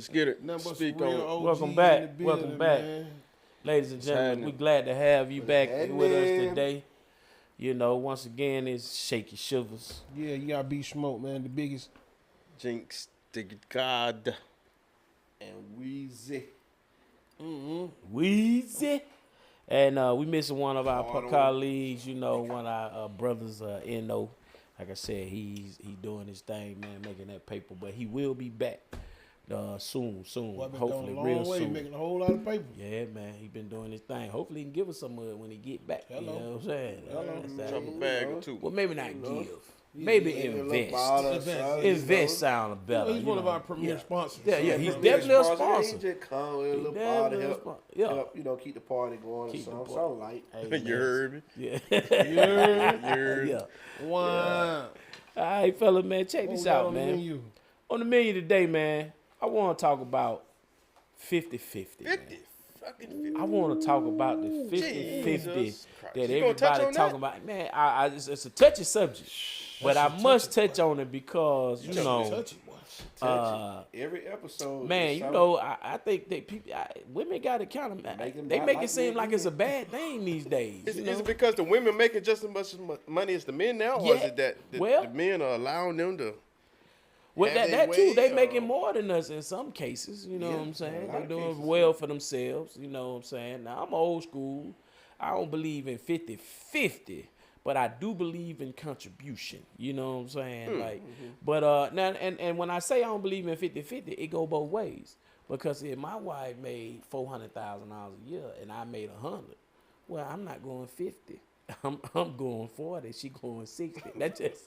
Let's get it. Nothing but Speak some real on it. OGs Welcome in back. the building, Welcome back. man. Ladies and gentlemen, happening? we're glad to have you back happening? with us today. You know, once again, it's Shaky Shivers. Yeah, you got Beat Smoke, man. The biggest. Jinx, dig God. And Weezy. Weezy. And we missing one of our Hard on. colleagues, you know, one of our brothers, N.O. Like I said, he's doing his thing, man, making that paper. But he will be back soon, Boy, been hopefully going a real long way, soon. making a whole lot of paper. Yeah, man, he been doing his thing. Hopefully he can give us some of it when he get back. Hello. You know what I'm saying? Hello. That's Drop a how- bag or two. Well, maybe not give. Maybe invest. Invest sound better. He's you one of know. our premier sponsors. Yeah, yeah, So, he's premier definitely a Sponsor, sponsor. He just come with a little He bottle to definitely a help, sponsor. Yeah. help, you know, keep the party going. Keep the Or party. something light. Hey, You heard me? Yeah. You Yeah. Wow. All right, fella, man, check What this we got out, on the man. menu? On the menu today, man, I want to talk about 50-50. man. 50. Fucking 50. I want to talk about the 50-50 Jesus Christ. that You gonna touch everybody on talking that? about. Man, it's a touchy subject, but I must touch on it because, you know, Touch it, boy. Every episode. man, is you something. know, I think that people, women got to kind of, Make them they not make like it seem men, like it's a bad thing these days. Is you know? it because the women making just as much money as the men now, or is Yeah. it that the Well- men are allowing them to? Well, have that their too, way, they or- making more than us in some cases. You know Yeah, what I'm saying? a lot They're of doing cases, well for themselves. You know what I'm saying? Now, I'm old school. I don't believe in 50-50, but I do believe in contribution. You know what I'm saying? But now, and when I say I don't believe in 50-50, it go both ways. Because if my wife made $400,000 a year and I made 100, well, I'm not going 50. I'm going 40. She going 60. That's just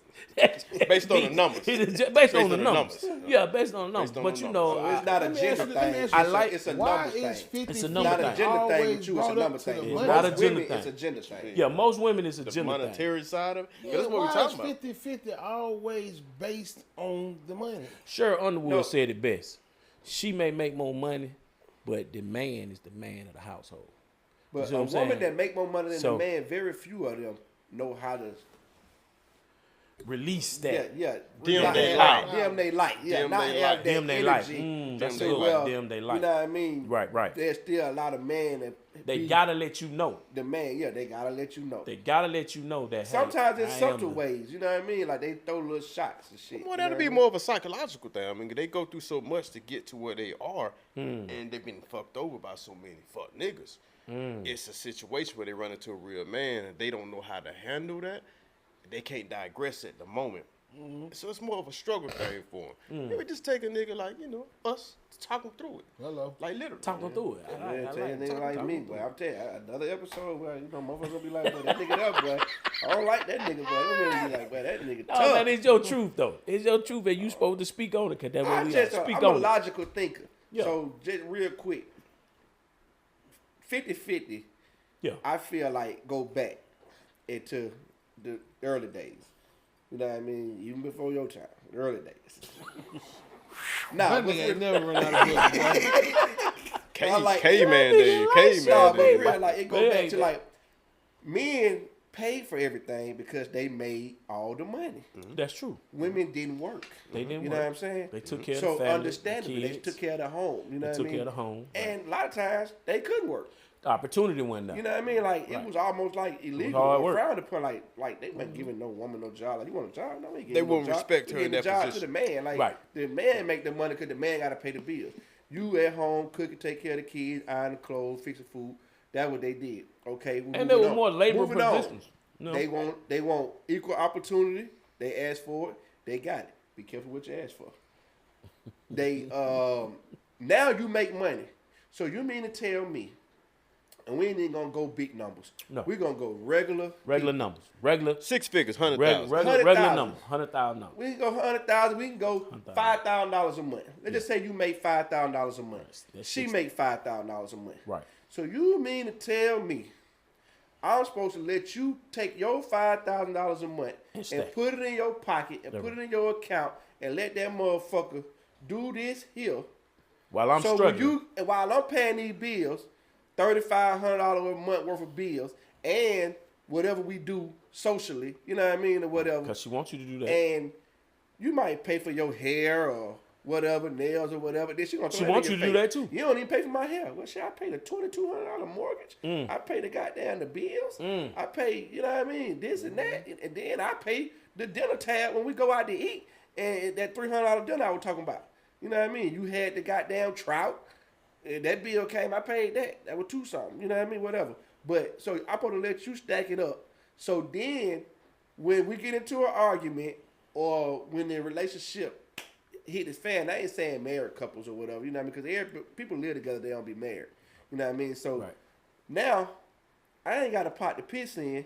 Based on the numbers. Based on the numbers. Yeah, based on the numbers. Based on But the you numbers. know, So it's not a Let me gender ask you- let me thing. ask you I like- It's a Why numbers is thing. 50 It's a Not number a thing. gender thing always with you. It's a brought up number to the thing. money? Not a Most gender women, thing. it's a gender thing. yeah, most women is a The gender thing. monetary side of it? Yeah, That's what we're why is talking about. 50-50 always based on the money? Sure, Underwood No. said it best. She may make more money, but the man is the man of the household. But see what a I'm saying? woman that make more money than So- the man, very few of them know how to. Release Yeah, that. yeah. Dim not they have- light. Dim they light. Yeah, Dim not they have light. that Dim they light. energy. Dim to they say, light. well, Dim they light. You know what I mean? Right. There's still a lot of men that They be gotta let you know. the man. Yeah, they gotta let you know. They gotta let you know that. Sometimes hey, in I am subtle the- ways. You know what I mean? Like they throw little shots and shit. Well, you know that'll what be I mean? more of a psychological thing. I mean, they go through so much to get to where they are, and they've been fucked over by so many fuck niggas. It's a situation where they run into a real man, and they don't know how to handle that. They can't digress at the moment. So it's more of a struggle thing for them. Maybe just take a nigga like, you know, us, talk them through it. Hello. Like literally. Talk them through it. I Yeah, like tell you a nigga like talk me, them boy. through I'm telling you, another episode where, you know, motherfuckers gonna be like, boy, that nigga up, boy. I don't like that nigga, boy. Them niggas be like, boy, that nigga No, tough. man, it's your truth though. It's your truth, and you supposed to speak on it, cause that's what we are. Speak I'm a on it. logical thinker. Yeah. So, just real quick, 50-50, Yeah. I feel like go back into the early days. You know what I mean? Even before your time, the early days. Nah, That but nigga ain't never run out of bills, boy. I like- Caveman days. Caveman nah, but days. real, like it go They back ain't to that. like men paid for everything because they made all the money. That's true. Women didn't work. They didn't You work. know what I'm saying? They took care of so the family, understandably, the they kids. took care of the home. You know They what took I mean? care of the home. And a lot of times they couldn't work. The opportunity went up. You know what I mean? Like Right. it was almost like illegal hard or work. frowned upon. Like they weren't giving no woman no job. Like you want a job? No, we ain't They giving no wouldn't job. respect We her in giving the that job to the man. Like Right. the man make the money because the man got to pay the bills. You at home cooking, take care of the kids, iron the clothes, fix the food. That's what they did. Okay, we And there moving were more on. labor Moving on. positions. No. They want equal opportunity. They asked for it. They got it. Be careful what you ask for. They now you make money. So you mean to tell me, and we ain't even gonna go big numbers. No. We're gonna go regular. numbers. Regular 6 figures, regular 100,000. regular 100,000. numbers. 100,000 numbers. We can go 100,000. We can go $5,000 a month. Let's just say you make $5,000 a month. That's She 60. make $5,000 a month. Right. So you mean to tell me I'm supposed to let you take your $5,000 a month And and stack. put it in your pocket and put it in your account and let that motherfucker do this here? While I'm So struggling. while I'm paying these bills, $3,500 a month worth of bills, and whatever we do socially, you know what I mean, or whatever. Because she wants you to do that. And you might pay for your hair or whatever, nails or whatever. Then she gonna She wants you to do that too. You don't even pay for my hair. Well, shit, I paid a $2,200 mortgage. I pay the goddamn the bills. I pay, you know what I mean, this and that, and then I pay the dinner tab when we go out to eat, and that $300 dinner I was talking about. You know what I mean? You had the goddamn trout, and that bill came. I paid that. That was $2 something. You know what I mean? Whatever. But so I'm supposed to let you stack it up. So then, when we get into an argument or when the relationship hit his fan, I ain't saying married couples or whatever, you know what I mean? Because people live together, they don't be married. You know what I mean? So now, I ain't got a pot to piss in,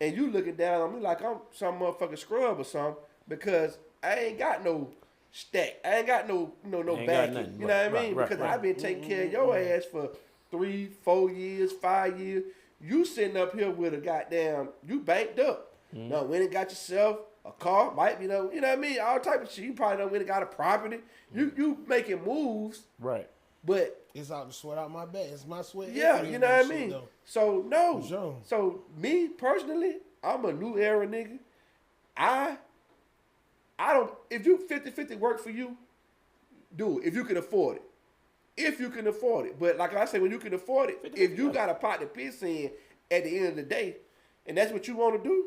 and you looking down on me like I'm some motherfucking scrub or something because I ain't got no stack. I ain't got no backing. You know what I mean? Because I've been taking care of your ass for 3, 4 years, 5 years. You sitting up here with a goddamn, you banked up. Now, when it got yourself a car, might be, you know what I mean? All type of shit. You probably done went and got a property. You making moves. Right. But it's out the sweat out my back. It's my sweat. Yeah, you know what I mean? Though. So, no. Sure. So, me, personally, I'm a new era nigga. I don't, if you 50-50 work for you, do it. If you can afford it. If you can afford it. But like I said, when you can afford it, if you got a pot to piss in at the end of the day, and that's what you want to do,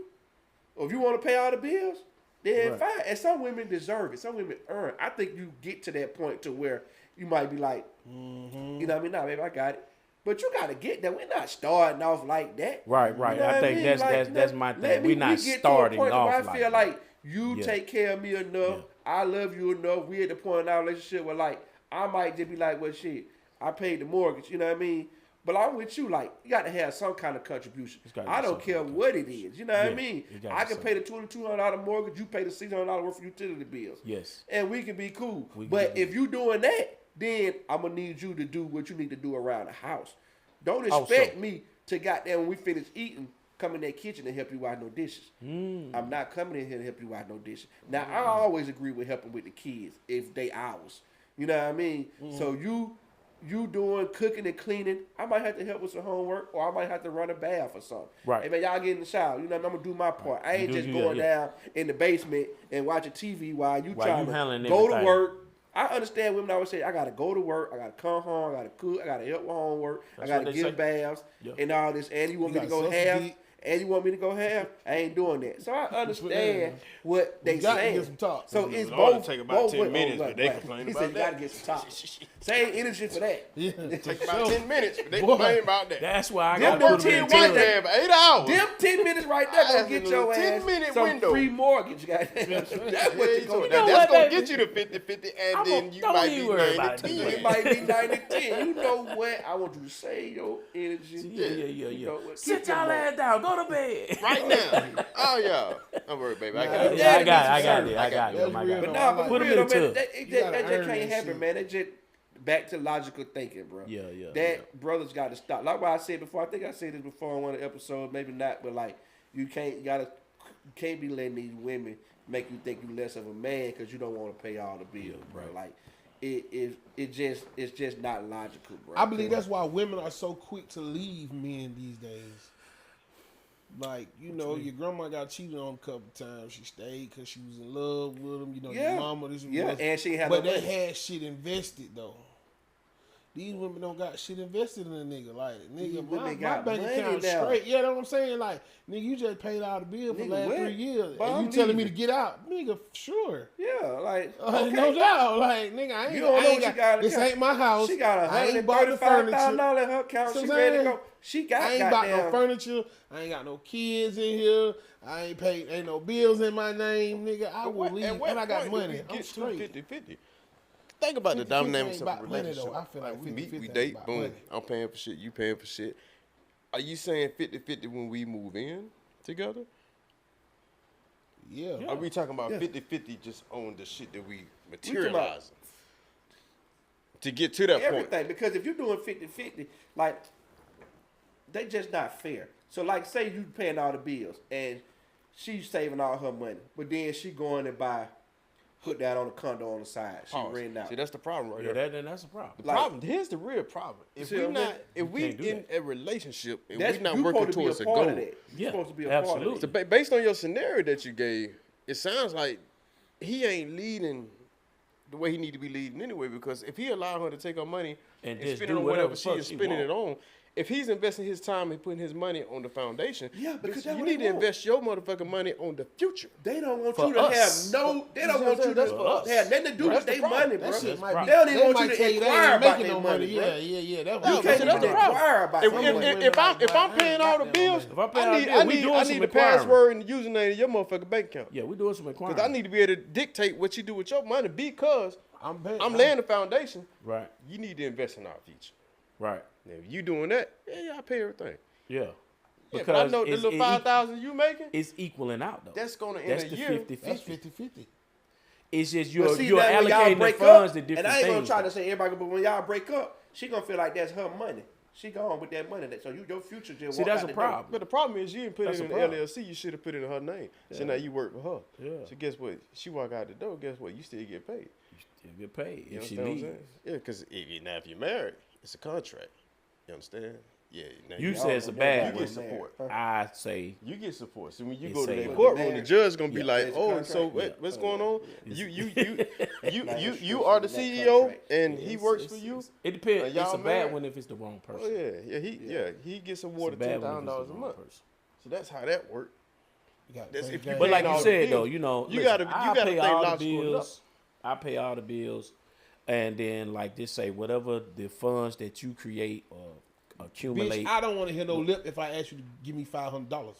or if you want to pay all the bills, then fine. And some women deserve it. Some women earn. I think you get to that point to where you might be like, you know what I mean? Nah, baby, I got it. But you got to get that. We're not starting off like that. Right. You know I think mean? that's my thing. We're not starting off like that. I feel like you take care of me enough. Yeah. I love you enough. We at the point in our relationship where, like, I might just be like, well, shit, I paid the mortgage. You know what I mean? But I'm with you. Like, you got to have some kind of contribution. I don't care what it is. You know what I mean? I can pay the $2,200 mortgage. You pay the $600 worth of utility bills. Yes. And we can be cool. But if you doing that, then I'm going to need you to do what you need to do around the house. Don't expect me to goddamn, when we finish eating, come in that kitchen and help you wash no dishes. I'm not coming in here to help you wash no dishes. Now, I always agree with helping with the kids if they ours. You know what I mean? So you doing cooking and cleaning, I might have to help with some homework, or I might have to run a bath or something. Right. Hey, man, y'all get in the shower. You know, I'm going to do my part. I ain't just going down in the basement and watching TV while you trying to go to work. I understand women always say, I got to go to work, I got to come home, I got to cook, I got to help with homework, I got to give baths and all this. And you want me to go half? And you want me to go half? I ain't doing that. So I understand what they saying. So it's both. Take about 10 minutes, but they complain about that. He said you got to get some top. Same energy for that. Yeah. Take about 10 minutes, but they complain about that. That's why I got to put them in 10 minutes. 8 hours. Them 10 minutes right there going to get your ass 10-minute some window. Free mortgage. That's what you're going to do. That's going to get you to 50-50, and then you might be 90-10. It might be 90-10. You know what? I want you to save your energy. Yeah. Sit y'all ass down. Go to bed. Right now. Oh, yeah. Don't worry, baby. I got it. Yeah, I got it. But nah, but put them in the tub. That just can't happen, man. That just back to logical thinking, bro. That brothers got to stop. Like what I said before. I think I said this before on one of the episodes. Maybe not, but like you can't be letting these women make you think you less of a man because you don't want to pay all the bills, bro. Like it's just not logical, bro. I believe that's why women are so quick to leave men these days. Like, you know, your grandma got cheated on a couple times. She stayed because she was in love with him. You know, your mama, this was. And she had but they had shit invested, though. These women don't got shit invested in a nigga. Like, nigga, my bank account straight. Yeah, that's what I'm saying. Like, nigga, you just paid all the bill for the last 3 years. And you telling me to get out. Nigga, sure. Yeah, like, okay. No doubt. Like, nigga, I ain't got this ain't my house. She got $135,000 in her account. She ready to go. I ain't bought no furniture. I ain't got no kids in here. I ain't no bills in my name, nigga. I will leave, and I got money. I'm straight. 50-50. Think about the dynamics of a relationship. Money, I feel like we meet, we date, boom. Money. I'm paying for shit, you paying for shit. Are you saying 50-50 when we move in together? Yeah. Are we talking about 50-50 just on the shit that we materialize? To get to that point. Everything, because if you're doing 50-50, like, they just not fair. So, like, say you paying all the bills, and she's saving all her money, but then she going and put that on a condo on the side. She renting out. See, that's the problem right there. That's the problem. The problem. Here's the real problem. If we in a relationship and we're not working towards a goal, you're supposed to be a part of it. So based on your scenario that you gave, it sounds like he ain't leading the way he need to be leading anyway. Because if he allow her to take her money and just spend it do on whatever whatever she is spending it on, if he's investing his time and putting his money on the foundation, because you need to invest your motherfucking money on the future. They don't want For you to us. have no. They don't want you to have nothing to do with their money, bro. They Might be, don't even want might you tell to you they inquire ain't about making their no money. Yeah. That's You what can't I'm even saying. inquire about their money. If I'm paying all the bills, If I'm paying all the I bills, we doing some need the inquiring. password and the username of your motherfucking bank account. Yeah, we doing some inquiring. Because I need to be able to dictate what you do with your money because I'm laying the foundation. Right. You need to invest in our future. Right. Now, if you doing that, I pay everything. Yeah. Yeah, but I know the little 5,000 you making, it's equaling out though. that's gonna end That's a the year. 50-50. That's 50-50. It's just But you're now when y'all allocating the break funds up, to different and I ain't things. gonna try to say everybody, but when y'all break up, she gonna feel like that's her money. She gone with that money. So your future just See, walk that's out a the door. problem. But the problem is you didn't put That's it a in the problem. LLC. You should have put it in her name. So now you work for her. Yeah. So guess what? She walk out the door. Guess what? You still get paid. You get paid You if she understand what I'm leaves. saying? Yeah, because if you're married, it's a contract. You understand? Yeah. Now You say it's a bad you one. get support. I say You get support. So when you It go to say- that courtroom, the Man. judge gonna be Yeah. like, It's a "Oh, contract. so Yeah. what's going on? Yeah. You are the That CEO, contract. and he works for you. it depends. Y'all It's a bad married? one if it's the wrong person. Oh he gets It's a awarded bad one if $10,000 it's a the wrong month. person. So that's how that works. You got That's if you But like all you the said bills. though, you know, You listen, gotta- I you gotta pay think all the logical enough. bills. I pay all the bills, and then like just say whatever the funds that you create or accumulate. Bitch, I don't want to hear no lip if I ask you to give me $500.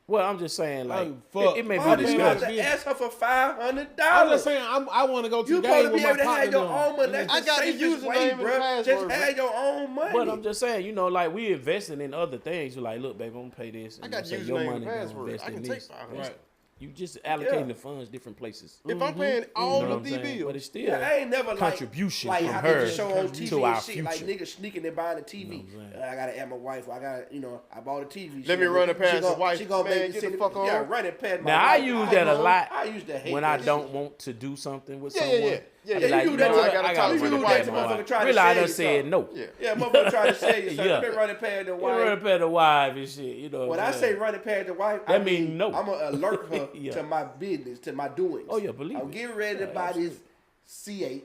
Well, I'm just saying like fuck. it may Why be do you have discussed. to ask her for $500? I'm just saying I want to go to You the supposed game to with be my able to have partner. your own money. That's I the got the safest way, username and bro. password, Just bro. have your own money. But I'm just saying, you know, like we investing in other things. You're like, look, baby, I'm gonna pay this. I And got you say, username your and money gonna password. invest I in can this. take $500. Right. You just allocating Yeah. the funds different places. If I'm paying all You know of what I'm the saying? But bills, it's still Yeah, I ain't never contribution like from how her they show on TV to our and shit, like future. niggas sneaking and buying a TV. You know what I'm saying? I gotta add my wife. Or I got I bought a TV. Let me run it past She the wife. She gonna Man, make get me the send fuck it. Yeah, on. run it past my Now I wife. use that a lot I used to hate when I that don't shit. want to do something with Yeah, someone. yeah. I be Yeah, like, you do you that know to- what? I you gotta do run that it to past motherfucker my trying wife. to Really, sell I you done said something. no. yeah. Yeah, motherfucker trying to sell you something. Yeah. They run it past the You wife. run it past the wife and shit. You know. When what I I'm say saying? run it past the wife, That I mean no. I'm gonna alert her Yeah. to my business, to my doings. Oh, yeah, believe I'm it. getting ready to Yeah, buy this C8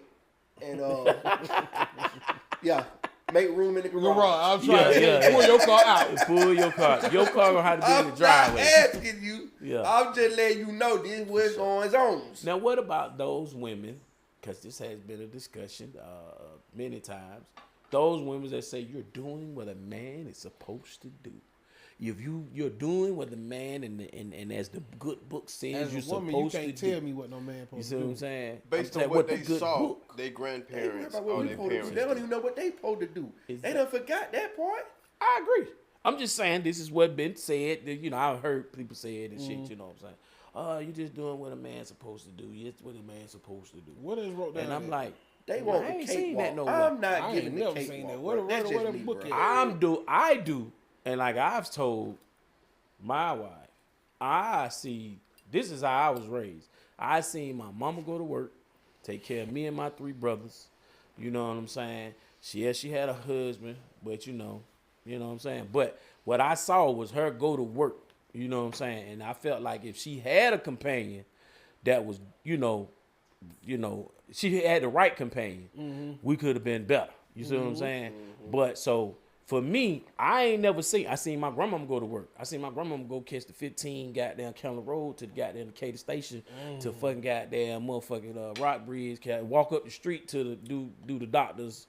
and yeah, make room in the garage. I'm trying Yeah, to pull your car out. Pull your car. Your car gonna have to be in I'm the not driveway. asking you. Yeah. I'm just letting you know this what's going on. Now, what about those women? Because this has been a discussion many times. Those women that say you're doing what a man is supposed to do. If you're doing what the man and as the good book says As you're a woman, supposed you can't to tell do. me what no man You supposed see to what do. I'm saying? Based I'm on saying what the they good saw, book. their They, grandparents about what or we their supposed to do. parents. They don't did. even know what they supposed to do. They Exactly. done forgot that part. I agree. I'm just saying this is what been said. You know, I've heard people say it and shit. You know what I'm saying? Oh, you just doing what a man's supposed to do. It's what a man's supposed to do. What is wrote down? And I'm there? like, They want I the ain't seen that cakewalk. nowhere. I'm not I giving ain't the never seen cakewalk. that. bro. What That's just the me, book bro. is? I do, and like I've told my wife, I see. This is how I was raised. I seen my mama go to work, take care of me and my 3 brothers. You know what I'm saying? She had a husband, but you know what I'm saying. But what I saw was her go to work. You know what I'm saying? And I felt like if she had a companion that was, you know, she had the right companion, we could have been better. You see what I'm saying? But so for me, I seen my grandmama go to work. I seen my grandmama go catch the 15 goddamn County Road to the goddamn Decatur Station to fucking goddamn motherfucking Rock Bridge, walk up the street to the do the doctors,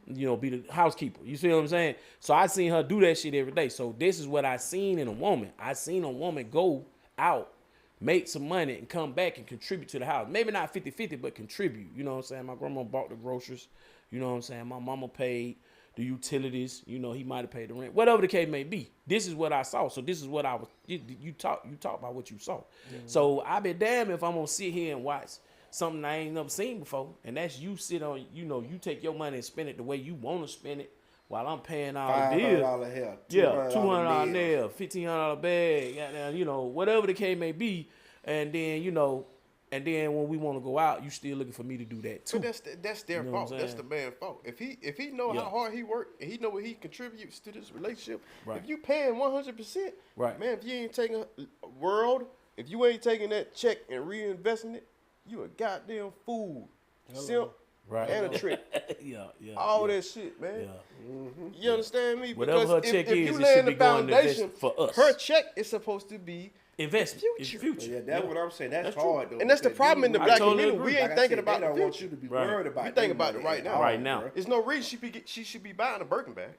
you know, be the housekeeper. You see what I'm saying? So I seen her do that shit every day. So this is what I seen in a woman. I seen a woman go out, make some money, and come back and contribute to the house. Maybe not 50-50, but contribute. You know what I'm saying? My grandma bought the groceries. You know what I'm saying? My mama paid the utilities. You know, he might have paid the rent. Whatever the case may be. This is what I saw. So this is what I was. You talk about what you saw. So I be damn if I'm gonna sit here and watch something I ain't never seen before. And that's you sit on. You know, you take your money and spend it the way you want to spend it, while I'm paying all the bills. $500 hair. Yeah, $200 nails. nail, $1,500 bag, goddamn, you know, whatever the case may be. And then, you know, and then when we want to go out, you still looking for me to do that too. But that's their You know what fault. I'm That's saying? the man's fault. If he know Yeah. how hard he worked and he know what he contributes to this relationship, Right. if you paying 100%, Right. man, if you ain't taking a world, if you ain't taking that check and reinvesting it, you a goddamn fool. simp, Right. and a trick. Yeah. All that shit, man. Yeah. You understand me? Whatever Because her check if is, you it lay should in the be going to foundation invest for us. Her check is supposed to be Investment. It's future. Yeah, that's what I'm saying. That's True. hard though. and that's the because problem in the you- black totally community. agree. We ain't like I thinking said, about they the don't want future. you to be Right. worried about. We think their about it money right at now. all, Right now. bro. There's no reason she should be buying a Birkin bag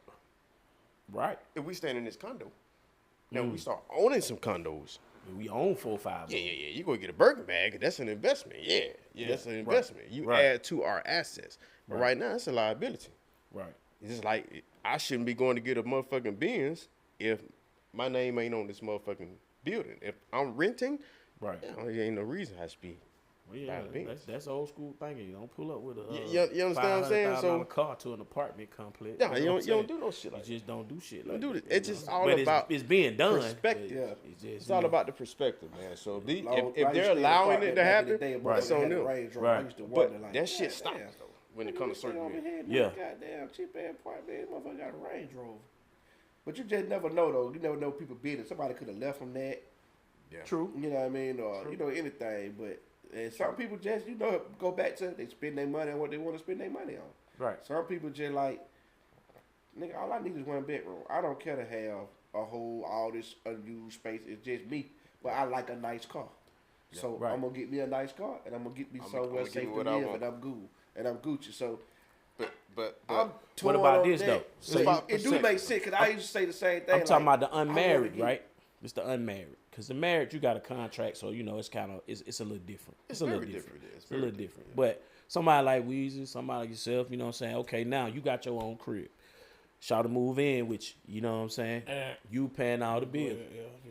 Right. if we stand in this condo. Now we start owning some condos. We own 4 or 5. Yeah. You go get a Birkin bag. That's an investment. Yeah, that's an investment. You Right. add to our assets. But right now, it's a liability. Right. It's just like I shouldn't be going to get a motherfucking Benz if my name ain't on this motherfucking building. If I'm renting, Right. there ain't no reason I should be. Well, yeah, that's old school thinking. You don't pull up with a You understand what I'm saying? So car to an apartment complex. yeah, you know what I'm don't saying? do no shit like You just don't do shit Don't like do that. this. It's just all But about it's being done. perspective. but Yeah. It's, just, It's all about the perspective, man. So if Long- they're I used to stay in allowing it apartment to back in the happen, day, boy, that's we on had a them. Range Rover. Right. I used to wonder, But like, that shit "God stops damn, though when it comes to certain over men. here, Yeah. Goddamn cheap ass apartment. Motherfucker got a Range Rover. But you just never know though. You never know people business. Somebody could have left from that. Yeah. True. You know what I mean? Or you know anything. But and some people just go back to they spend their money on what they want to spend their money on. Right. Some people just like, nigga, all I need is one bedroom. I don't care to have all this unused space. It's just me. But I like a nice car. So Right. I'm gonna get me a nice car and I'm gonna get me I'ma somewhere get safe me to what I live want. and I'm good. And I'm Gucci. So But I'm What torn about on this, that. though? So About it do percent. make sense because I used to say the same thing. I'm talking like, about the I wanna unmarried, get- right? It's the unmarried. Because the married, you got a contract, so, it's kind of, it's a little different. It's a little very different. different. It's It's a little different. But somebody like Weezy, somebody like yourself, you know what I'm saying? Okay, now you got your own crib. Shout to move in with you, you know what I'm saying? You paying all the bills.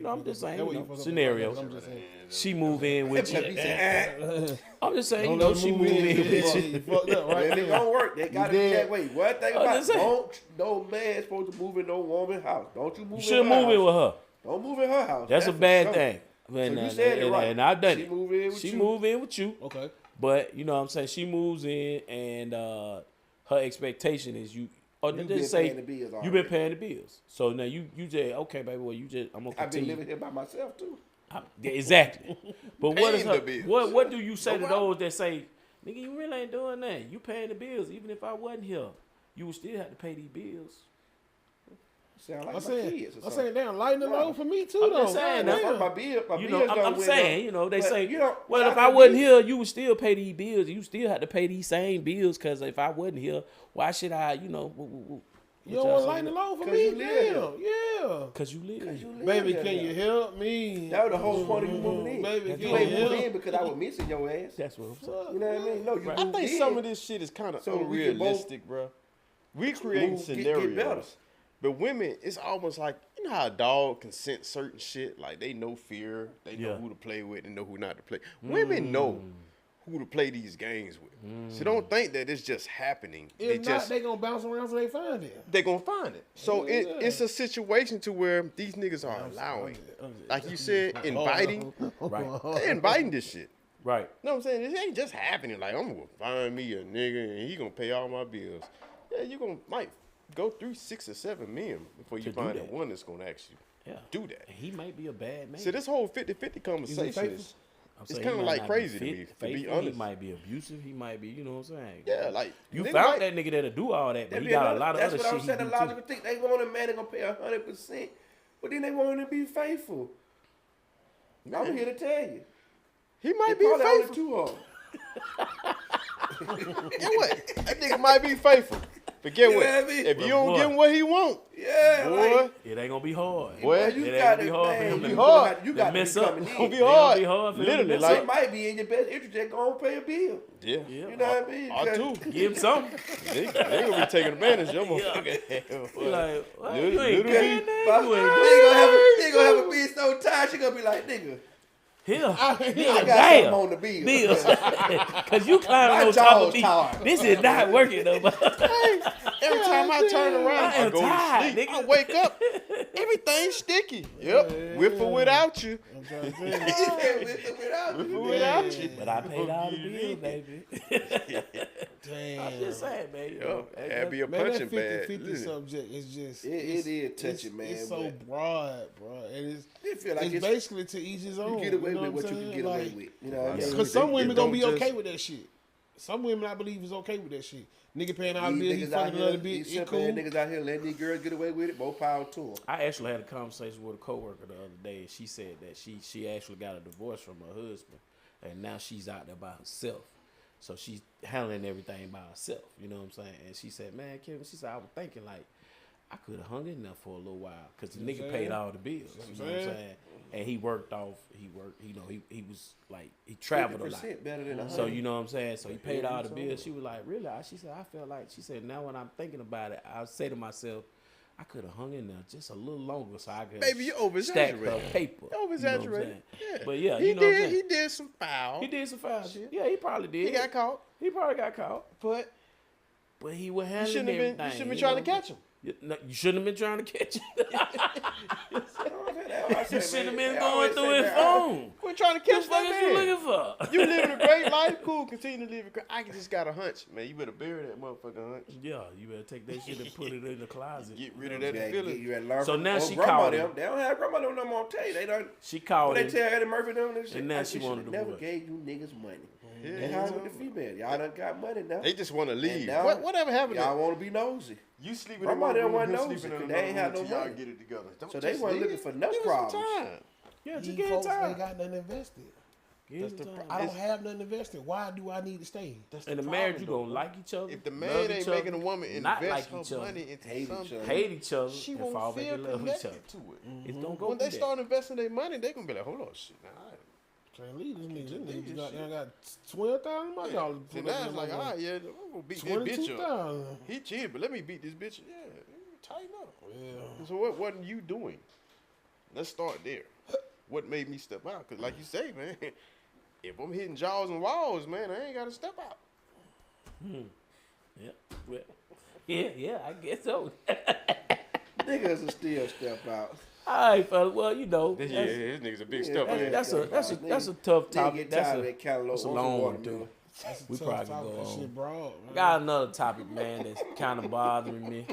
I'm just saying, scenario. I'm just saying. She move in with you. He said, I'm just saying, Don't let them she move move in in. with you. You fucked up right If it there. don't work, they gotta be dead. that way. One thing I'm about just saying. no man supposed to move in no woman's house. Don't you move You in should her move in house. with her. Don't move in her house. That's a for bad sure. thing. So you said it right. And I've done She it. move in with She you. move in with you. Okay. But you know what I'm saying, she moves in and her expectation is you or You just been say paying the bills you've been already. paying the bills. So now you just okay, baby, well I'm gonna I've been continue. living here by myself too. Yeah, exactly. But what is Paying her, the bills. what do you say to those that say, nigga, you really ain't doing that. You paying the bills. Even if I wasn't here, you would still have to pay these bills. Sound like I'm my saying, kids or I'm something. saying, damn, lighten the load for me too, I'm though. just saying, God that's damn. My bills You done know, I'm went saying, up. they But, say, you know, well, what if I I can wasn't do- here, you would still pay these bills. You still have to pay these same bills because if I wasn't here, why should I, You don't want to lighten the load for 'Cause me? you live Damn, yeah. Because you live. You live Baby, here can now. you help me? That was the whole point of you moving in. Baby, That's can You right. ain't you moved help? in because I was missing your ass. That's what I'm saying. You know what I mean? No, you I moved think in. some of this shit is kind of So we can both unrealistic, bro. We create move, get scenarios, better. but women, it's almost like you know how a dog can sense certain shit. Like they know fear, they know Yeah. who to play with, and know who not to play. Women know who to play these games with. So don't think that it's just happening. If not, they gonna bounce around till they find it. They're gonna find it. So Yeah. it's a situation to where these niggas are allowing, like you said, inviting. Right. They're inviting this shit. Right. You know what I'm saying? It ain't just happening. Like I'm gonna find me a nigga and he gonna pay all my bills. Yeah, you might go through 6 or 7 men before you To do find the that. one that's gonna actually Yeah. do that. And he might be a bad man. So this whole 50-50 conversation faithful? is I'm it's saying kinda he might like not crazy to be me, to be faithful, honest. He might be abusive. He might be, you know what I'm saying? yeah, like You nigga found might- that nigga that'll do all that, but That he be got a another- lot of that's other what shit I'm he saying. do The too. logical thing, they want a man that gonna pay 100%, but then they want him to be faithful. I'm here to tell you. He might They be probably only faithful. 2 of them. Get what? That nigga might be faithful. But get You what? know what I mean? If you don't boy. give him what he want, Yeah, boy, like, It ain't gonna be hard. Boy, it you ain't got gonna to be hard for him be to hard. You to got to mess be up. coming it's gonna in. be It ain't hard. gonna be hard for him to Literally, mess like It might be in your best interest to go and pay a bill. yeah. Yeah. You know what I mean? Or Because- two. Give him something. They gonna be taking advantage of your motherfucking He like, what? Little- You ain't little paying bit. that? But You ain't they doing gonna have a bitch so tired, she gonna be like, nigga, Here. I got Damn. something on the bill. Bills. Cause you climbing My on top jaw's of me. tired. This is not working though. Every time I turn around, I I am go tired, to sleep. nigga. I wake up, everything's sticky. Yep, with or without you. I'm trying to tell you. He said, without With you. or without you. But I paid all the bills, baby. Damn. I'm just saying, man. You know, Yo, that'd be a Man, that punching bag. 50-50 Listen, subject is just... It is touching, man. It's so but broad, bro. And it feel like it's basically to each his own. you get away know with what you I'm can saying? get away Like, with. You know what I mean? Because some It women don't gonna be just- okay with that shit. some women I believe is okay with that shit. Nigga paying all the bills, he fucking another bitch. It's cool. Niggas out here letting these girls get away with it. More power to them. I actually had a conversation with a coworker the other day. She said that she actually got a divorce from her husband, and now she's out there by herself. So she's handling everything by herself. You know what I'm saying? And she said, "Man, Kevin," she said, "I was thinking like I could have hung in there for a little while because the nigga paid all the bills. You know what I'm saying? And he worked off. He worked. You know, he was like he traveled a lot. Better than So you know what I'm saying? So he paid all the bills. She was like, really? She said, I felt like, she said, now when I'm thinking about it, I say to myself, I could have hung in there just a little longer so I could stack her paper. You over-exaggerated. Yeah. But yeah, he you know what I'm saying? He did some foul. He did some foul shit. Yeah, he probably did. He got caught. He probably got caught. But he was handling you shouldn't have been trying to catch him. You shouldn't have been trying to catch him. You shouldn't have been they going always through say his that. phone. We're trying to catch What the fuck that is you man. looking for? You living a great life, cool. Continue to live a great. I just got a hunch, man. You better bury that motherfucking hunch. Yeah, you better take that shit and put it in the closet. Get rid of that feeling. So now she grandma called them. him. They don't have grandma them no more. Tell you they don't. She called They him. tell Eddie Murphy them and shit. And now Like, she they wanted should a never divorce. gave you niggas money. Yeah, And how with the female? Y'all done got money now. They just want to leave. now, Whatever happened? Y'all want to be nosy. You sleeping Grandma in didn't one want room, nosy, sleeping in 'cause another they ain't had room no till y'all money. get it together. Don't So they just weren't leave. looking for no Give us problems. some time. Yeah, just These get folks time. ain't got nothing invested. Give the him time. I don't have nothing invested. Why do I need to stay? That's In the the marriage, you problem, gonna like each other. If the love man each ain't other, making a woman not invest like each her other, money into hate each something, other. hate each other, she and won't fall back feel in love with each other. connected to it. It's gonna go When they through that. start investing their money, they gonna be like, hold on, shit. Nah, Can't leave this nigga. This leave nigga this got, shit. got $12,000 my dollars. So now it's like, all right, yeah, I'm gonna beat this bitch up. $22,000. He cheated, but let me beat this bitch. Yeah, tighten up. Yeah. So what wasn't you doing? Let's start there. What made me step out? Because like you say, man, if I'm hitting jaws and walls, man, I ain't got to step out. Yeah, well, yeah, I guess so. Niggas will still step out. All right, fella. Well, you know, Yeah, this nigga's a big step. that's a tough topic. That's a long one too. That's a We tough probably topic. go That on. shit broad, I man. got another topic, man, that's kind of bothering me,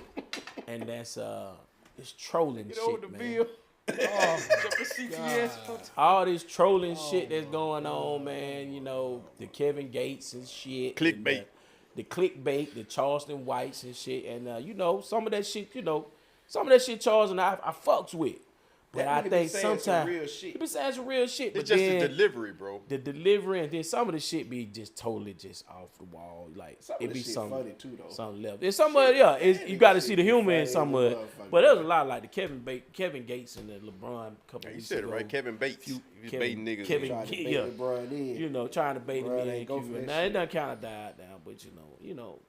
and that's this trolling Get over shit, the man. bill. Jump the CPS. All this trolling shit that's going on, man. You know, the Kevin Gates and shit. Clickbait. And, the clickbait, the Charleston Whites and shit. And, you know, some of that shit, Charleston, I fucks with. But I think sometimes he be saying some real shit. But It's just then the delivery, bro. the delivery, and then some of the shit be just totally just off the wall. Like Some of it the be shit some funny too, though. some level. It's some of it, yeah. It's, you got to see the humor in some of it. But there's a lot like the Kevin Gates and the LeBron couple. You weeks said it ago. right, Kevin Bates. He was baiting niggas. Kevin, Tried to bait yeah. LeBron in. You know, trying to bait him LeBron in. ain't go for that Now it shit. done kind of died down, but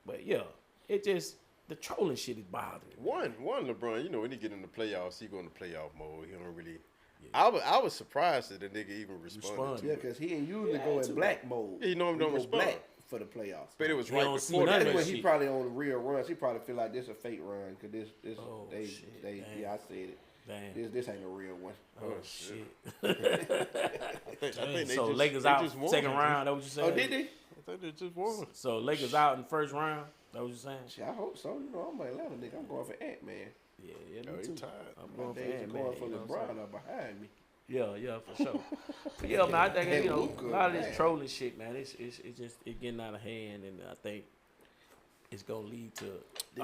but yeah, it just the trolling shit is bothering me. One LeBron, you know, when he get in the playoffs, he go in the playoff mode. He don't really. I was surprised that the nigga even responded. Yeah, because he ain't usually go in black mode. Yeah, he normally don't go respond. black for the playoffs. But it was He right don't see before none that. of Anyway, that he shit. probably on the real runs. He probably feel like this a fake run because Oh, shit, they damn. yeah, I said it. Damn. This ain't a real one. Oh shit. I think they So just, Lakers they out just won. second round. That what you saying? Oh, did they? I think they just won. So Lakers out in the first round. That what you saying? Shit, I hope so. You know, I'm an Atlanta nigga. I'm going for Ant-Man. Yeah, Oh, me he too. tired. I'm My going for days are Ant-Man. going for you know what I'm saying? LeBron up behind me. Yeah, for sure. But yeah, man, I think a Luka, lot of man. this trolling shit, man, it's just getting out of hand, and I think it's gonna lead to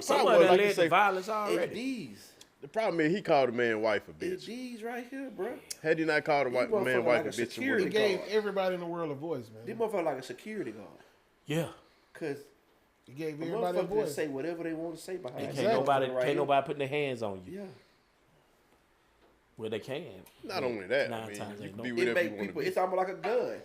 some problem of was, that like you led say, to violence It's already. these. The problem is he called a man wife a It's bitch. these right here, bro. Had he not called a man motherfucker wife like a a bitch, it security would He have gave guard. everybody in the world a voice, This man. motherfucker like a security guard. Yeah, Cause He gave the everybody a motherfucker voice. just say whatever they want to say behind. and that can't motherfucker right here. nobody putting their hands on you. Yeah. Well, they can. Not only that, I Nine mean, times you ain't can be no- It whatever you make want to people. be. It's almost like a gun.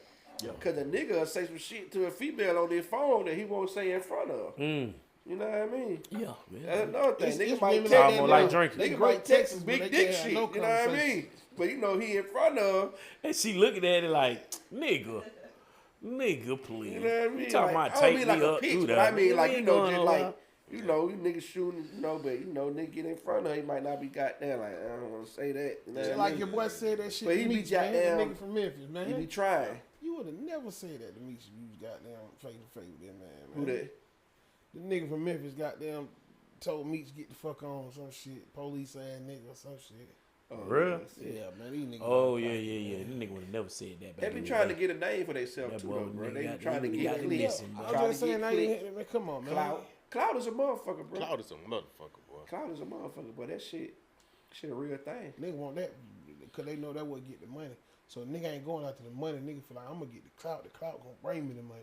Yeah. Cause a nigga will say some shit to a female on their phone that he won't say in front of. Mm. You know what I mean? Yeah, That's another thing. It's Nigga might women text out there that like nigga- drinking. Nigga Great might text Texas, big but they dick can't have shit. no You know what I conversation. mean? But you know he in front of. and she looking at it like, nigga, please. You know what I mean? You talking Like, about I don't take mean me like a up pitch, through but that? I mean like We you ain't know going just nowhere. like you know you niggas shooting. You know, but you know nigga get in front of her, he might not be goddamn like I don't want to say that. You know Just what I like mean? your boy said that shit But to he be Meech, man. The goddamn- nigga from Memphis, man. He be trying. You would have never said that to Meech if you was goddamn face to face with that man. Who that? The nigga from Memphis goddamn told Meech get the fuck on some shit. Police ass nigga or some shit. Real? Yeah, man. These niggas. Oh yeah. These niggas would have never said that. They be trying to get a name for themselves too, though, bro. They be trying to get clicks. I'm just saying, man, come on, man. Clout is a motherfucker, bro. Clout is a motherfucker, boy. Clout is a motherfucker, boy. That shit a real thing. Nigga want that because they know that would get the money. So nigga ain't going after the money. Nigga feel like I'm gonna get the clout. The clout gonna bring me the money.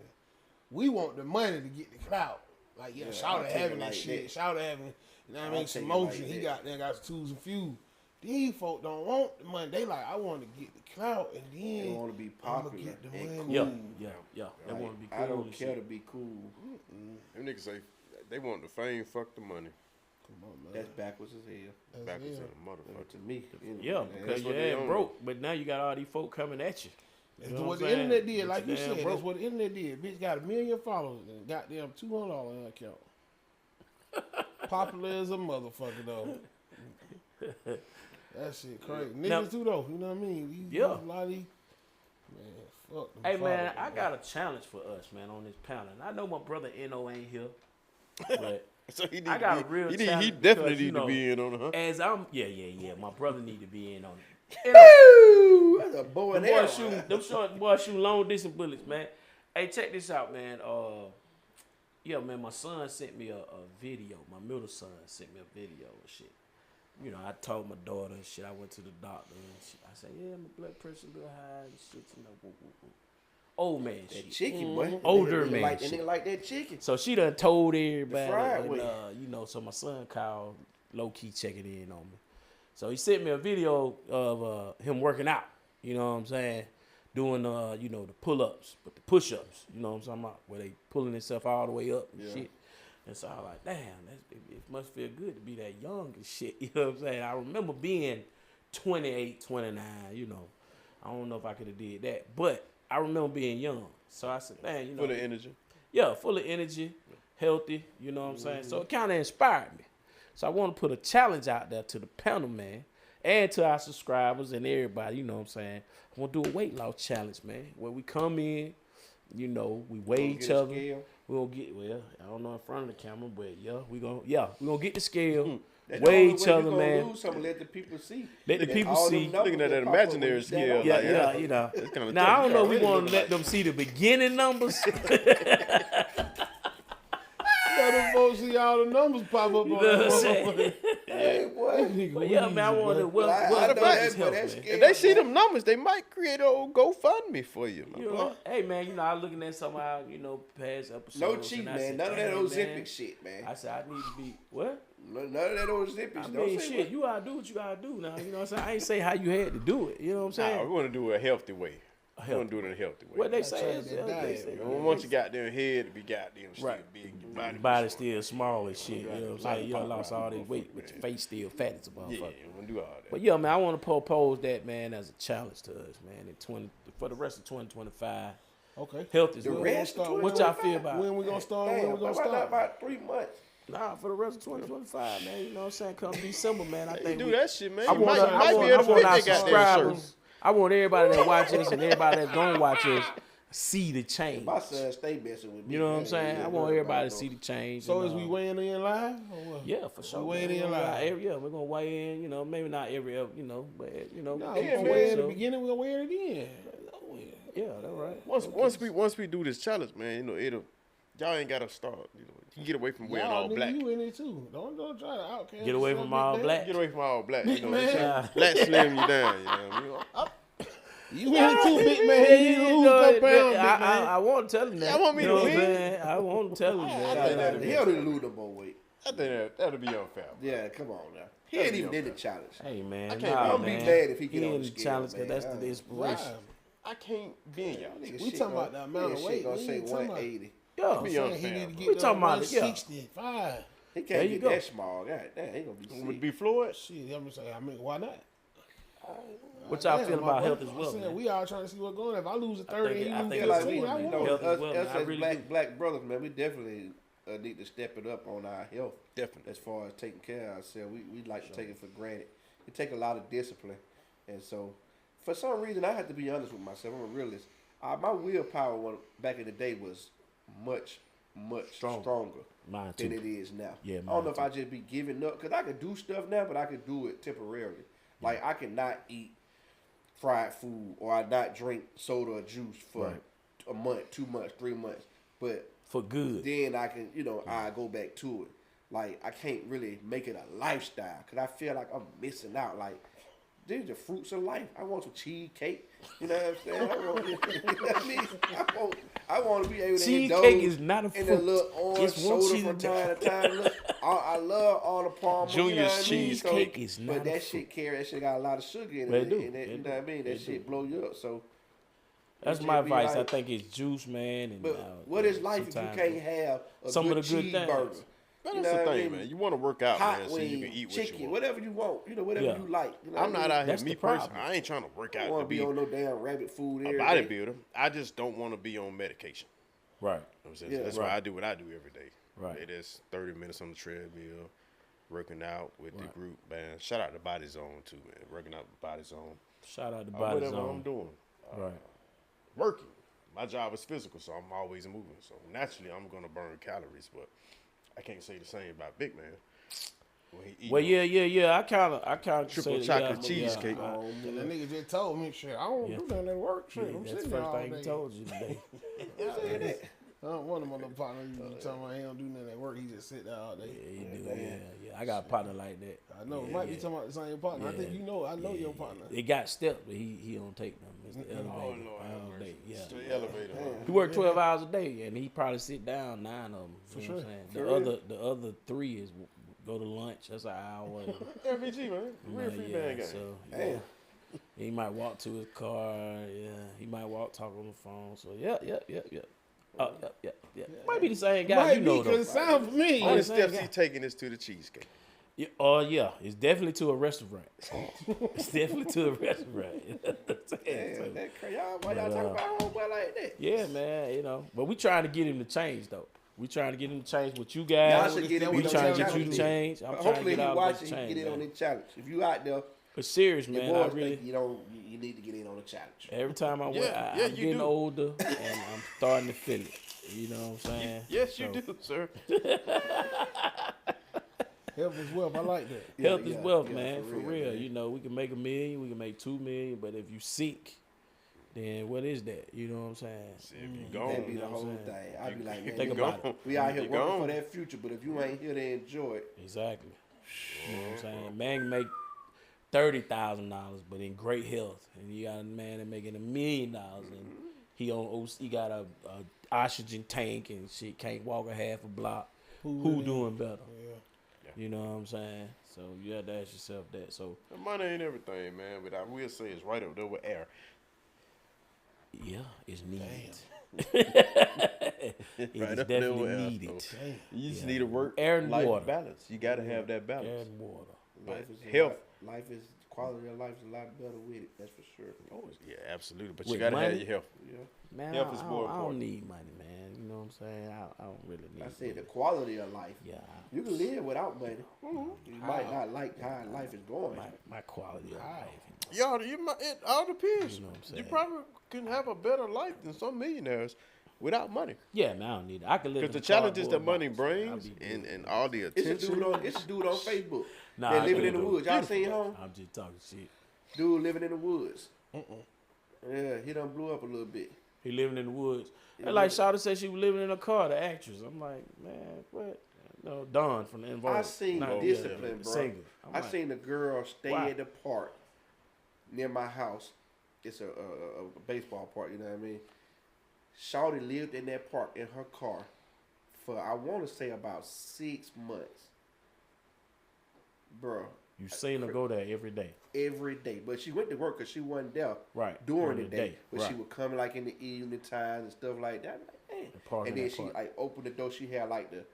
We want the money to get the clout. Like shout having that shit. Shout having, you know what I mean? Some motion. He got tools and few. These folk don't want the money. They like, I want to get the clout and then they want to be popular get the and money. cool. Yeah. They want to be cool. I don't care to be cool. Them niggas say they want the fame, fuck the money. Come on, man. That's backwards as hell. Backwards as a motherfucker. To me. Yeah, because your ass broke, but now you got all these folk coming at you. That's what the internet did, like you said. That's what the internet did. Bitch got 1 million followers and goddamn $200 in her account. Popular as a motherfucker though. That shit crazy. Niggas too though. You know what I mean? A lot of these, man, fuck them. Hey man, I got a challenge for us, man, on this panel. And I know my brother N.O. ain't here, but so I got a real challenge. He definitely need to be in on it, huh? As I'm, my brother need to be in on it. That's a boy and them short boys shoot long distance bullets, man. Hey, check this out, man. Man, my son sent me a video. My middle son sent me a video and shit. You know, I told my daughter and shit. I went to the doctor and shit. I said, yeah, my blood pressure a little high and shit. You know, old man that shit. Chicken, boy. Older man like, shit. Nigga like that chicken. So she done told everybody. fried And, way. so my son called, low-key checking in on me. So he sent me a video of him working out. You know what I'm saying? Doing, the pull-ups, but the push-ups. You know what I'm talking about? Where they pulling themselves all the way up and shit. And so I was like, damn, it must feel good to be that young and shit. You know what I'm saying? I remember being 28, 29, you know. I don't know if I could have did that. But I remember being young. So I said, man, you know. Full of energy. Yeah, full of energy, healthy, you know what I'm saying? So it kind of inspired me. So I want to put a challenge out there to the panel, man, and to our subscribers and everybody, you know what I'm saying? I want to do a weight loss challenge, man, where we come in, you know, we weigh each other. We gonna get I don't know in front of the camera, but we gonna get the scale, weigh each other, man. Lose something, let the people see. Let the people see. Looking at that imaginary scale. Yeah, you know. Now I don't know if we want to let them see the beginning numbers. Them folks see all the numbers pop up on that. Hey, boy. But yeah, man, I want to. If they see them numbers, they might create a old GoFundMe for you. Hey, man, you know, I looking at some of our, past episodes. No cheat, man. None of that Ozempic shit, man. I said, I need to be, what? None of that Ozempic shit. I mean, shit, you gotta do what you gotta do now. You know what I'm saying? I ain't say how you had to do it. You know what I'm saying? Nah, we want to do it a healthy way. We want to do it in a healthy way. What they say is, once you got their head, it be goddamn still big. Your body still small as shit. You know what I'm saying? You done lost all this weight, but your face still fat as a motherfucker. Yeah, we want to do all that. But yeah, man, I want to propose that, man, as a challenge to us, man, for the rest of 2025. Okay. Health is the rest of what y'all feel about? When we gonna start? When we gonna start? About 3 months. Nah, for the rest of 2025, man. You know what I'm saying? Come December, man. I think do that shit, man. I You might be able to fit that goddamn shirt. I want everybody that watches and everybody that's gonna watch us see the change. My son stay messing with me. You know what I'm saying? I want everybody to see the change. So is we weighing in live? Or what? Yeah, for sure. We weighing in live. Yeah, we're gonna weigh in. You know, maybe not every, but No, you know. we're gonna weigh in the beginning. We're gonna weigh in again. Yeah, that's right. Once we do this challenge, man, y'all ain't gotta start. You can get away from wearing all black. You in it too. Don't try to outcast. Get away from all black. Get away from all black. You know, man. Black slim you down. You know what I mean? You in it too, big man. You lose a couple pounds, big man. I want to tell him that. Y'all want me to win? I want to tell him that. He only lose no more weight. I think that'll be unfair. Yeah, come on now. He ain't even in the challenge. Hey man, I'll be mad if he get on the scale, challenge man. because that's the inspiration. I can't be in y'all. We talking about the amount of weight. Gonna say 180. Yeah, be He unfair. need to get We talking about 165. He can't get that small. God damn, he gonna be Would sick. be Floyd? Shit, I'm just saying. I mean, why not? What y'all Damn, feel my about boy, health as I'm well, saying, man? We all trying to see what's going on. If I lose a 30 I and think you it's get a 15, I important, want man. it. Health as well, man. I Us really as do. black brothers, man, we definitely need to step it up on our health. Definitely. As far as taking care of ourselves, we like to take it for granted. It take a lot of discipline, and so for some reason, I have to be honest with myself. I'm a realist. My willpower back in the day was much stronger Mine than too. it is now. Yeah, I don't know mine if I just be giving up because I could do stuff now, but I could do it temporarily. Like I cannot eat fried food or I not drink soda or juice for a month, 2 months, 3 months. But for good. Then I can, I go back to it. Like I can't really make it a lifestyle because I feel like I'm missing out. Like these are the fruits of life. I want some cheesecake. You know what I'm saying? I want to be able to cheesecake is not a fruit. And a little orange soda from time to time. Look, I love all the palm. Junior's cheesecake is not. But that shit got a lot of sugar in it. And that, you know what I mean? That shit blow you up. So that's my advice. I think it's juice, man. And, but what is life if you can't have some good of the good cheeseburger? things? That's the thing, man. You want to work out, hot man, so you can eat what chicken, you want. whatever you want. Whatever you like. I'm not out here. That's Me the problem. personally, I ain't trying to work out. I don't want to be on no damn rabbit food. A bodybuilder. I just don't want to be on medication. Right. You know what I'm saying? That's why I do what I do every day. Right. It is 30 minutes on the treadmill, working out with the group, man. Shout out to Body Zone too, man. Working out with Body Zone. Shout out to Body Zone. Whatever I'm doing. Working. My job is physical, so I'm always moving. So naturally, I'm gonna burn calories, but I can't say the same about Big Man. Well, yeah. I kind of triple chocolate cheesecake. And the nigga just told me, shit, I don't do nothing at work. Shit, I'm that's sitting the there first all thing day. he told you today. One of my little partners, you talking about he don't do nothing at work. He just sit there all day. Yeah, he do. Yeah. I got a partner like that. I know. Might be talking about the same partner. I think I know your partner. It got steps, but he don't take them. It's the elevator. Oh, Lord, all day. Yeah. Straight elevator. He worked 12 hours a day, and he probably sit down 9 of them. For sure. What I'm saying? The other 3 is go to lunch. That's an hour. RBG, man. Real free man guy. So he might walk to his car. Yeah, he might talk on the phone. So yeah. Might be the same guy. Might you know, be, because it sounds for me. Only steps he taking is to the cheesecake. Yeah, it's definitely to a restaurant. It's definitely to a restaurant. That's crazy. Why y'all talking about homeboy like that? Yeah, man. But we trying to get him to change though. We trying to get him to change what you guys. Y'all should get him we on trying to the get you to challenge. change. I'm Hopefully, trying to he watching. He change, get in on man. the challenge. If you out there, But serious, your man, boys I really. think you need to get in on the challenge. Every time I'm getting older, and I'm starting to feel it. You know what I'm saying? Yes, you do, sir. Health is wealth. I like that. Health is wealth, man. For real. We can make $1 million, we can make $2 million, but if you sick, then what is that? You know what I'm saying? See, if you gone, That be the whole thing. I be like, man, Think about it. we out here working for that future, but if you ain't here to enjoy it, Exactly. You know what I'm saying? Man can make $30,000, but in great health, and you got a man that making $1 million, and he got a oxygen tank and shit, can't walk a half a block. Who doing better? Yeah. You know what I'm saying? So you have to ask yourself that. So the money ain't everything, man, but I will say it's right up there with air. yeah, it's needed. It Right is up there definitely with air, needed. so you just need to work Air and life water. balance. You got to have that balance. Air and water. But health, quality of life is a lot better with it. That's for sure. Yeah, absolutely. But With you got to have money? your health. Yeah. Man, Health is more I don't important. need money, man. You know what I'm saying? I don't really need I money. said the quality of life. Yeah. You can live without money. You might not like how life is going. My quality of life. Y'all, it all depends. You know what I'm saying? You probably can have a better life than some millionaires without money. Yeah, man, I don't need it. I can live Because in the a challenges that cardboard money box. brings I'll be good. and all the It's a attention. dude on Facebook. Nah, that I living in can't the do woods. it. Y'all seen him? I'm just talking shit. Dude living in the woods. Yeah, he done blew up a little bit. He living in the woods. Yeah, And like Shawty said, she was living in a car. The actress. I'm like, man, what? No, Dawn from the Involved. I seen Not discipline, bro. Single. I'm I like, seen a girl stay Why? at the park near my house. It's a baseball park, you know what I mean? Shawty lived in that park in her car for, I want to say, about 6 months. Bro, You seen her go there every day. every day. But she went to work because she wasn't there Right. during the day. But Right. she would come like in the evening times and stuff like that. I'm like, man. park And in then that she park. like opened the door. She had like the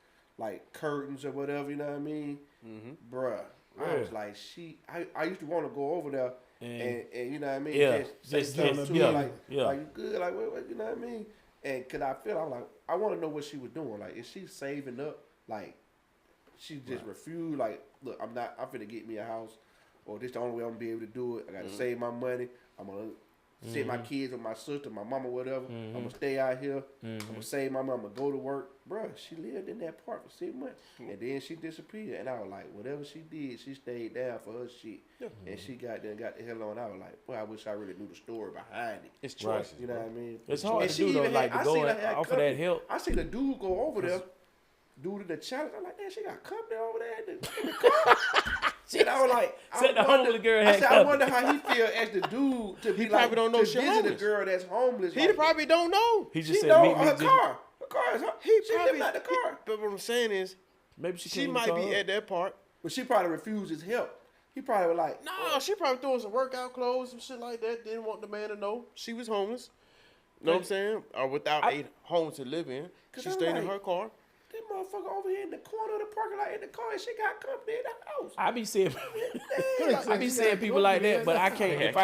curtains or whatever, you know what I mean? Mm-hmm. Bruh. I was like, I used to want to go over there and you know what I mean? Yeah, say just something get- to yeah, her like, yeah. like, you good? Like, what, you know what I mean? And cause I'm like, I want to know what she was doing. Like, is she saving up? Like, she just refused. Like, look, I'm finna get me a house, or this the only way I'm gonna be able to do it. I gotta save my money. I'm gonna Send my kids with my sister, my mama, whatever. I'm gonna stay out here. I'm gonna save my mama, go to work. Bruh, she lived in that park for 6 months. And then she disappeared. And I was like, whatever she did, she stayed down for her shit. And she got the hell on. I was like, boy, I wish I really knew the story behind it. It's choices. You know what I mean? It's hard to do though, like to go and offer that help. I see the dude go over there, do the challenge. I'm like, man, she got company over there in the car. And I was like, I wonder how he feel as the dude to be he probably don't know to visit a girl that's homeless. He probably don't know. He just said, meet me. Her car is her. She probably not the car. But what I'm saying is, maybe she might be at that part. But she probably refused his help. He probably was like, no, she probably throwing some workout clothes, some shit like that. Didn't want the man to know she was homeless. Know what I'm saying? Or without a home to live in. She stayed in her car. This motherfucker over here in the corner of the parking lot in the car, and she got company in the house. I be seeing people like that, but I can't. If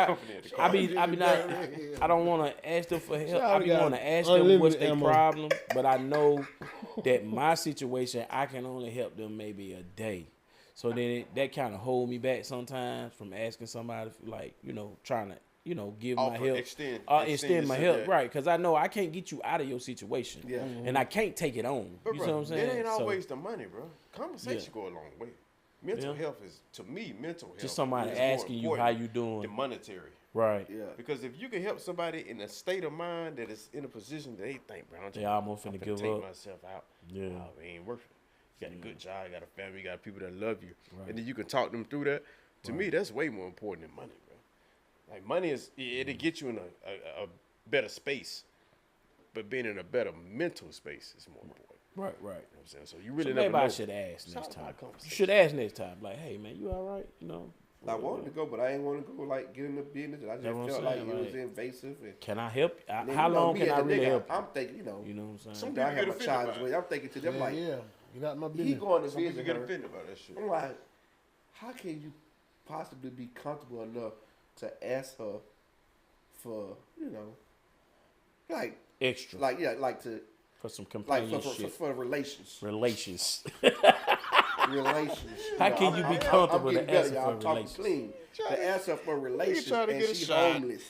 I don't want to ask them for help. I be want to ask them what's their problem, but I know that my situation, I can only help them maybe a day. So then that kind of hold me back sometimes from asking somebody, like, trying to, give my help, extend my help, right? Because I know I can't get you out of your situation, and I can't take it on. But you know what I'm saying? It ain't always the money, bro. Conversation go a long way. Mental health is, to me, just somebody asking you how you doing. The monetary, right? Yeah. Because if you can help somebody in a state of mind that is in a position that they think, bro, they almost finna give up, myself out. Yeah, it ain't worth it. You got a good job, you got a family, you got people that love you, and then you can talk them through that. To me, that's way more important than money. Like, money it'll get you in a better space, but being in a better mental space is more important. Right. You know what I'm saying? So you really maybe never know. I should ask next time. You should ask next time. Like, hey, man, you all right? I wanted to go, but I ain't want to go, like, get in the business. I just felt like it was invasive. And can I help? How long can I really help you? I'm thinking, You know what I'm saying? Some people I have my child away. I'm thinking to them, like, get out my business. he going to Some people visit get her. offended about that shit. I'm like, how can you possibly be comfortable enough to ask her for, like extra, like to for some like companionship, for relations. How can you be comfortable to ask her for relations? Clean. To ask her for relations and she's homeless.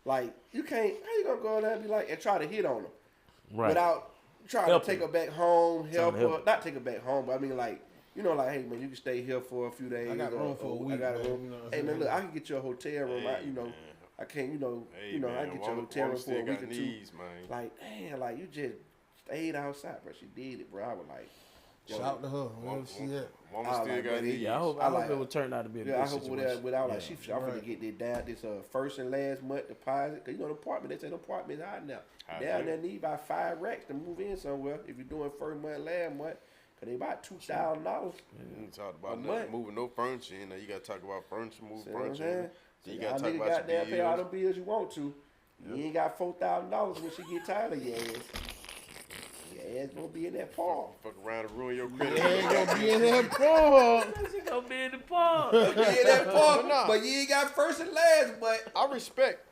Like, you can't. How you gonna go there and be like and try to hit on her without trying to take her back home, help her, not take her back home, but I mean like. Like, hey man, you can stay here for a few days. I got room for a week. I got a room. Hey man, look, I can get you a hotel room. I can't, I can get you a hotel room for a week or two. Man. Like, damn, like you just stayed outside, bro. She did it, bro. I was like, shout to her. Wherever she at. Woman still got needs. Yeah, I hope it will turn out to be a good situation. Without like, I'm gonna get this first and last month deposit. Cause the apartment, they say the apartment's high now. Down there need about 5 racks to move in somewhere. If you're doing first month, last month. They about $2,000. You talk about moving no furniture. You got to talk about furniture, moving furniture. Then you got to talk about your bills. Pay all the bills you want to. You ain't got $4,000 when she get tired of your ass. Your ass gonna be in that park. Fuck around and ruin your credit. You ain't gonna be in that park. She gonna be in the park. Be in that park, but you ain't got first and last. But I respect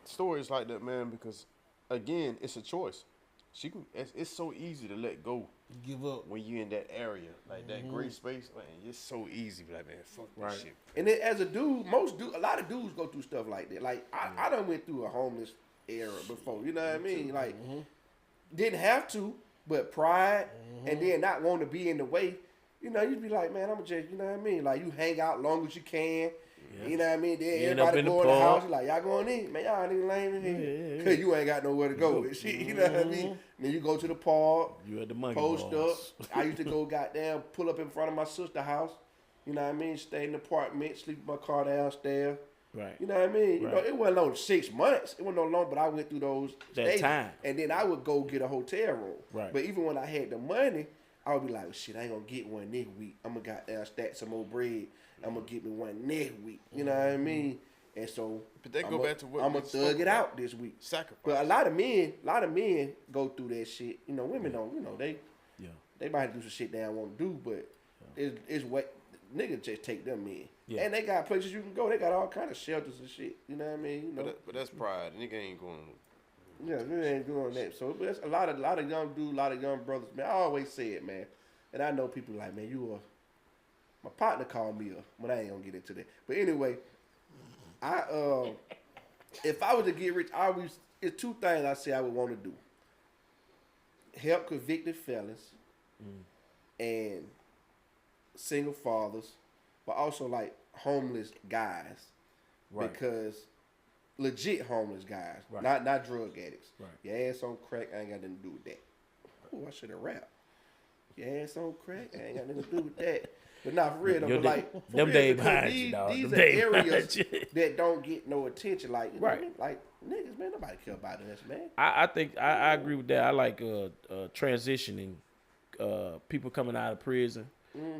stories like that, man, because again, it's a choice. It's so easy to let go. Give up when you in that area, like that gray space. Man, it's so easy. Like, man, fuck that shit. And then as a dude, a lot of dudes go through stuff like that. Like I done went through a homeless era before. You know what I mean? Like didn't have to, but pride and then not want to be in the way. You'd be like, man, I'm just, you know what I mean? Like you hang out long as you can. Yeah. You know what I mean? Then everybody go in the house. You're like, y'all going in? Man, y'all niggas lame in here. Because you ain't got nowhere to go with shit. You know what I mean? Then you go to the park. You at the money post up. I used to go pull up in front of my sister's house. You know what I mean? Stay in the apartment, sleep in my car downstairs. Right. You know what I mean? You know, it wasn't no 6 months. It wasn't no long, but I went through those stages. Time. And then I would go get a hotel room. Right. But even when I had the money, I would be like, shit, I ain't gonna get one this week. I'm gonna stack some more bread. I'm gonna get me one next week. You know what I mean? And so, but they go back to what I'm gonna thug it out this week. Sacrifice. But a lot of men go through that shit. Women don't. They might do some shit they don't want to do, but it's what niggas just take them in. Yeah. And they got places you can go. They got all kind of shelters and shit. You know what I mean? But that's pride. Nigga ain't going. Yeah, nigga ain't doing that. So but that's a lot of young dudes, a lot of young brothers. Man, I always say it, man. And I know people like, man, my partner called me up, but I ain't gonna get into that. But anyway, If I was to get rich, it's two things I say I would want to do. Help convicted felons and single fathers, but also like homeless guys. Right. Because legit homeless guys, right. not drug addicts. Right. Your ass on crack, I ain't got nothing to do with that. Ooh, I should have rapped. Your ass on crack, I ain't got nothing to do with that. But not for real, though. Like, them days behind you, dog. These are areas that don't get no attention. Like, you know what I mean? Like, niggas, man, nobody care about this, man. I think I agree with that. I like transitioning people coming out of prison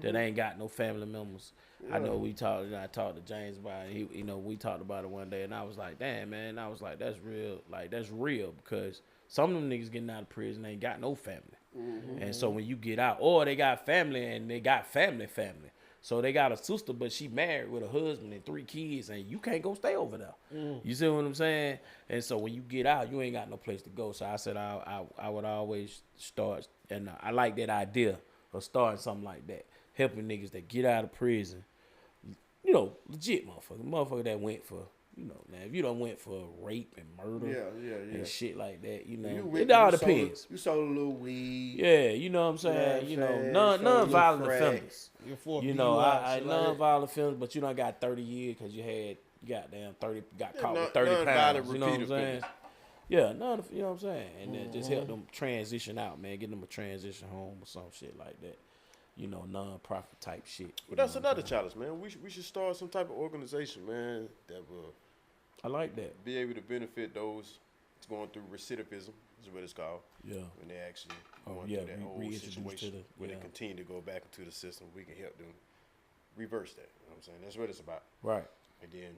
that ain't got no family members. Yeah. I know I talked to James about it. We talked about it one day, and I was like, damn, man. I was like, that's real. Like, that's real because some of them niggas getting out of prison ain't got no family. Mm-hmm. And so when you get out, or they got family and they got family. So they got a sister, but she married with a husband and 3 kids, and you can't go stay over there. You see what I'm saying? And so when you get out, you ain't got no place to go. So I said I would always start, and I like that idea of starting something like that, helping niggas that get out of prison. You know, legit motherfucker that went for, you know, now if you done went for rape and murder and shit like that, you know, it all depends. You sold a little weed. Yeah, you know what I'm saying? You know, non-violent offenders. You know, I non-violent offenders, but you done got 30 years because you got caught with 30 pounds. You know what I'm saying? Yeah, you know what I'm saying? And then just help them transition out, man. Get them a transition home or some shit like that. You know, non-profit type shit. But that's another challenge, man. We should start some type of organization, man, that will. I like that. Be able to benefit those going through recidivism, is what it's called. Yeah. When they actually going through that whole situation, when they continue to go back into the system, we can help them reverse that. You know what I'm saying? That's what it's about. Right. And then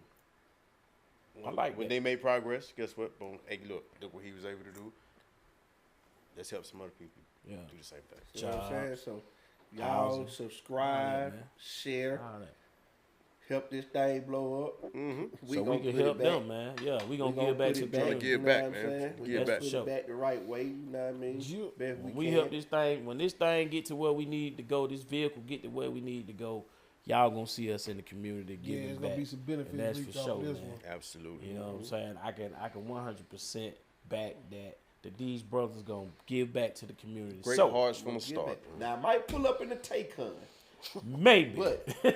when they made progress, guess what? Boom. Hey, look what he was able to do. Let's help some other people do the same thing. You know what I'm saying? So y'all subscribe, share, help this thing blow up. So we can help them, man. Yeah, we gonna give back to the community. Give back, man. Give back. Put it back the right way. You know what I mean? We help this thing. When this thing get to where we need to go, this vehicle get to where we need to go. Y'all gonna see us in the community giving back. Gonna be some benefits. And that's for sure, man. Absolutely. You know what I'm saying? I can 100% back that these brothers gonna give back to the community. Great hearts from the start. Now I might pull up in the Taycan. Maybe. But you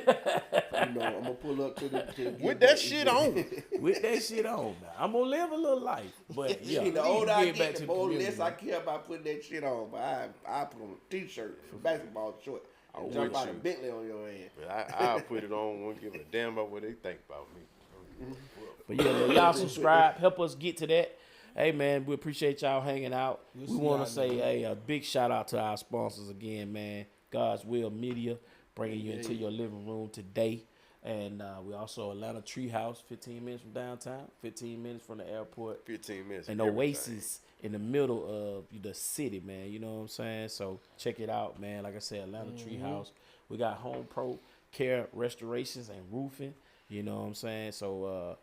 know, I'm gonna pull up to with that shit on. With that shit on. Now I'm gonna live a little life. But yeah, the older I get, the more less I care about putting that shit on. But I put on a t-shirt, basketball short. I'll jump out of Bentley on your head. But I'll put it on. Won't give a damn about what they think about me. But yeah, y'all subscribe. Help us get to that. Hey, man, we appreciate y'all hanging out. We want to say a big shout out to our sponsors again, man. God's Will Media, bringing you into your living room today. And we also Atlanta Treehouse, 15 minutes from downtown, 15 minutes from the airport. 15 minutes. An oasis in the middle of the city, man. You know what I'm saying? So check it out, man. Like I said, Atlanta Treehouse. We got Home Pro Care Restorations and Roofing. You know what I'm saying? So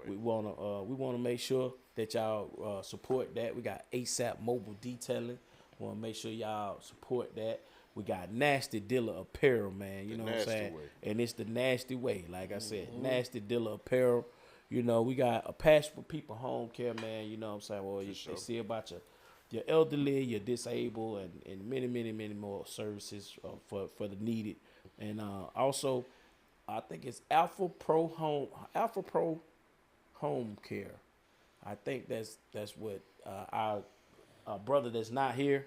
we wanna make sure that y'all support that. We got ASAP Mobile Detailing. Want to make sure y'all support that. We got Nasty Dealer Apparel, man. You know what I'm saying? And it's the nasty way. Like I said, Nasty Dealer Apparel. You know, we got a passion for people home care, man. You know what I'm saying? Well, they see about your elderly, your disabled, and many, many, many more services for the needed. And also, I think it's Alpha Pro Home Care. I think that's what our brother that's not here,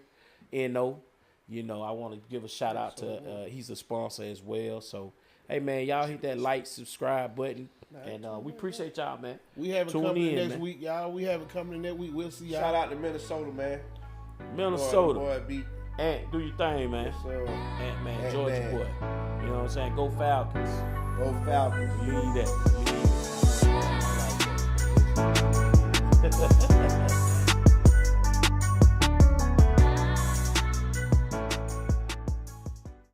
N.O., you know, I want to give a shout out to, he's a sponsor as well. So, hey, man, y'all hit that like, subscribe button. And we appreciate y'all, man. We have it coming next week, y'all. We have it coming next week. We'll see y'all. Shout out to Minnesota, man. Minnesota. Boy, beat. Ant, do your thing, man. Ant, man, Georgia boy. You know what I'm saying? Go Falcons. Go Falcons. Lead that.